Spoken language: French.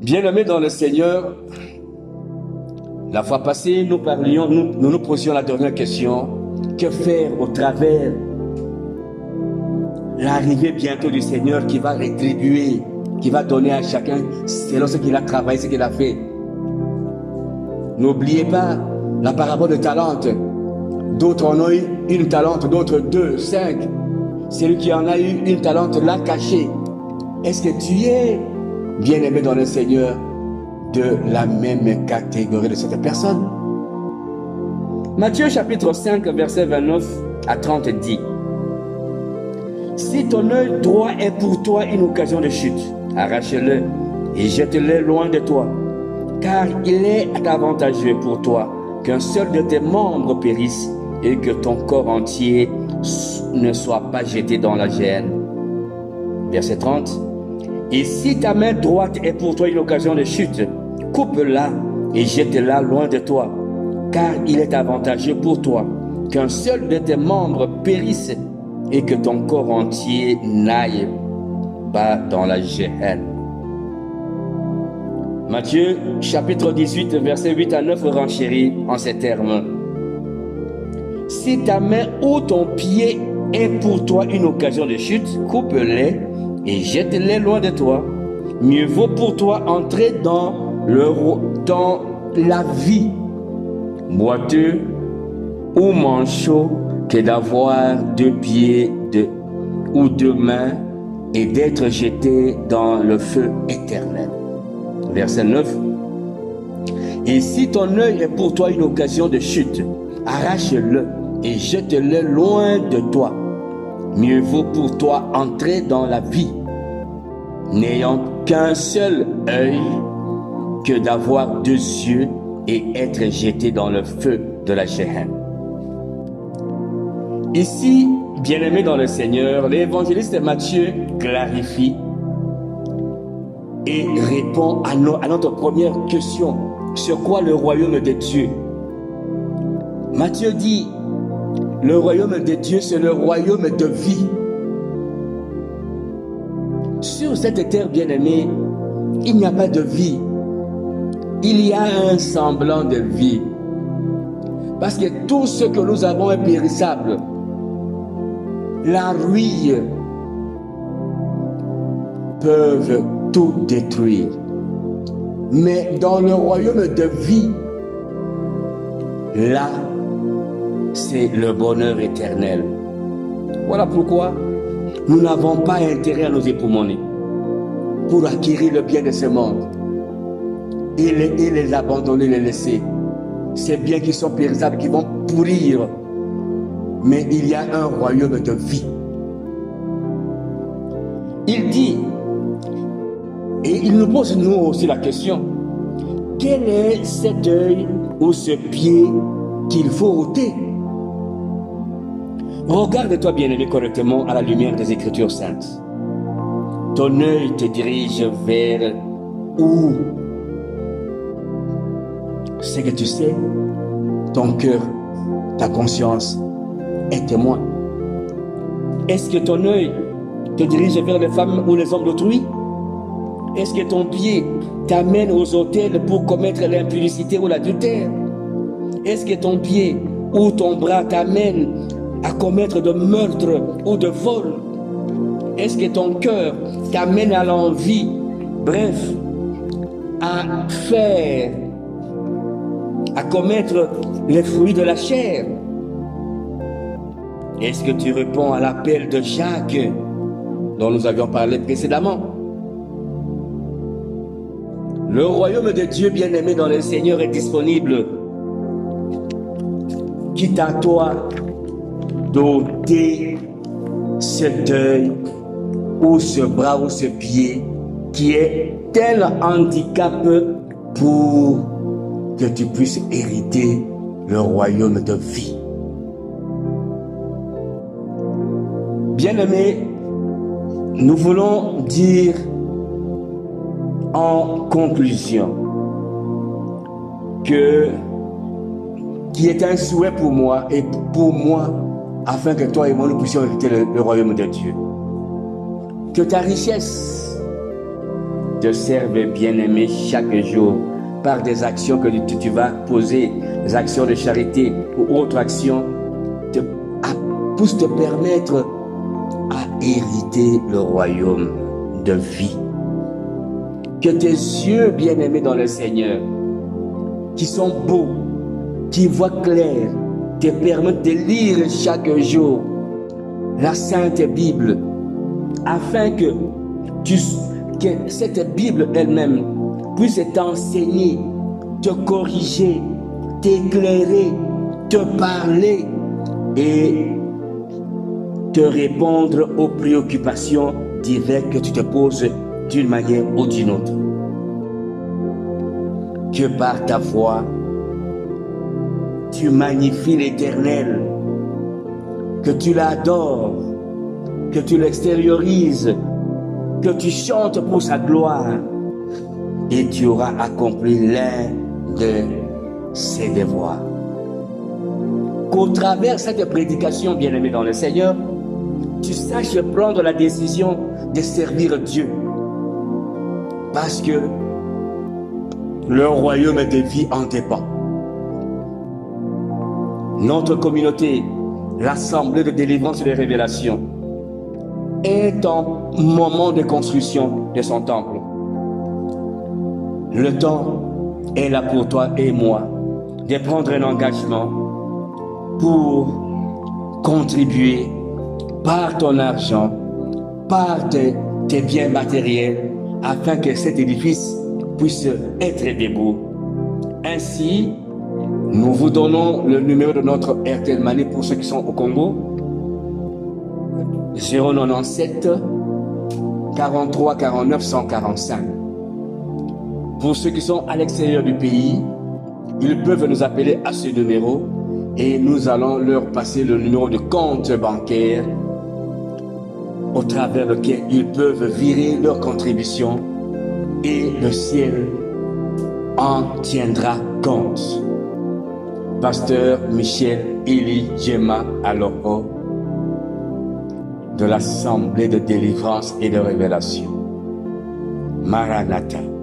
Bien-aimés dans le Seigneur, la fois passée, nous posions la dernière question. Que faire au travers l'arrivée bientôt du Seigneur qui va rétribuer, qui va donner à chacun selon ce qu'il a travaillé, ce qu'il a fait. N'oubliez pas la parabole de talente. D'autres en ont eu une talente, d'autres 2, 5. Celui qui en a eu une talente l'a caché. Est-ce que tu es bien-aimé dans le Seigneur de la même catégorie de cette personne? Matthieu chapitre 5, verset 29 à 30 dit: si ton œil droit est pour toi une occasion de chute, arrache-le et jette-le loin de toi, car il est avantageux pour toi qu'un seul de tes membres périsse et que ton corps entier ne soit pas jeté dans la géhenne. Verset 30. Et si ta main droite est pour toi une occasion de chute, coupe-la et jette-la loin de toi, car il est avantageux pour toi qu'un seul de tes membres périsse et que ton corps entier n'aille pas dans la géhenne. Matthieu chapitre 18, verset 8 à 9 renchérit en ces termes. Si ta main ou ton pied est pour toi une occasion de chute, coupe-les et jette-les loin de toi. Mieux vaut pour toi entrer dans la vie boiteux ou manchot que d'avoir 2 pieds ou 2 mains et d'être jeté dans le feu éternel. Verset 9. Et si ton œil est pour toi une occasion de chute, arrache-le et jette-le loin de toi. Mieux vaut pour toi entrer dans la vie, n'ayant qu'un seul œil, que d'avoir 2 yeux et être jeté dans le feu de la géhenne. Ici, bien-aimé dans le Seigneur, l'évangéliste Matthieu clarifie et répond à notre première question. Sur quoi le royaume de Dieu? Matthieu dit, le royaume de Dieu, c'est le royaume de vie. Sur cette terre bien-aimée, il n'y a pas de vie. Il y a un semblant de vie. Parce que tout ce que nous avons est périssable. La rouille peuvent tout détruire. Mais dans le royaume de vie, là, c'est le bonheur éternel. Voilà pourquoi nous n'avons pas intérêt à nous époumoner pour acquérir le bien de ce monde et les abandonner, les laisser. Ces biens qui sont périssables, qui vont pourrir. Mais il y a un royaume de vie. Il dit, et il nous pose nous aussi la question, quel est cet œil ou ce pied qu'il faut ôter? Regarde-toi bien-aimé correctement à la lumière des Écritures saintes. Ton œil te dirige vers où? C'est que tu sais, ton cœur, ta conscience est témoin. Est-ce que ton œil te dirige vers les femmes ou les hommes d'autrui? Est-ce que ton pied t'amène aux autels pour commettre l'impudicité ou l'adultère? Est-ce que ton pied ou ton bras t'amène à commettre de meurtre ou de vol? Est-ce que ton cœur t'amène à l'envie, bref, à commettre les fruits de la chair? Est-ce que tu réponds à l'appel de Jacques dont nous avions parlé précédemment? Le royaume de Dieu bien-aimé dans le Seigneur est disponible. Quitte à toi d'ôter cet œil ou ce bras ou ce pied qui est tel handicap pour que tu puisses hériter le royaume de vie. Bien-aimés, nous voulons dire en conclusion qui est un souhait pour moi et pour moi, afin que toi et moi nous puissions hériter le royaume de Dieu. Que ta richesse te servent, bien-aimé, chaque jour par des actions que tu vas poser, des actions de charité ou autres actions, puissent te permettre à hériter le royaume de vie. Que tes yeux, bien-aimés dans le Seigneur, qui sont beaux, qui voient clair, te permettent de lire chaque jour la Sainte Bible, afin que cette Bible elle-même puisse t'enseigner, te corriger, t'éclairer, te parler et te répondre aux préoccupations diverses que tu te poses d'une manière ou d'une autre. Que par ta foi, tu magnifies l'Éternel, que tu l'adores, que tu l'extériorises, que tu chantes pour sa gloire, et tu auras accompli l'un de ses devoirs. Qu'au travers de cette prédication, bien-aimé dans le Seigneur, tu saches prendre la décision de servir Dieu. Parce que le royaume de vie en dépend. Notre communauté, l'Assemblée de délivrance et de révélation, est en moment de construction de son temple. Le temps est là pour toi et moi de prendre un engagement pour contribuer par ton argent, par tes biens matériels, afin que cet édifice puisse être debout. Ainsi, nous vous donnons le numéro de notre Airtel Money pour ceux qui sont au Congo. 097 43 49 145. Pour ceux qui sont à l'extérieur du pays, ils peuvent nous appeler à ce numéro et nous allons leur passer le numéro de compte bancaire au travers lequel ils peuvent virer leur contribution et le ciel en tiendra compte. Pasteur Michel Eli Djema Aloko de l'Assemblée de délivrance et de révélation. Maranatha.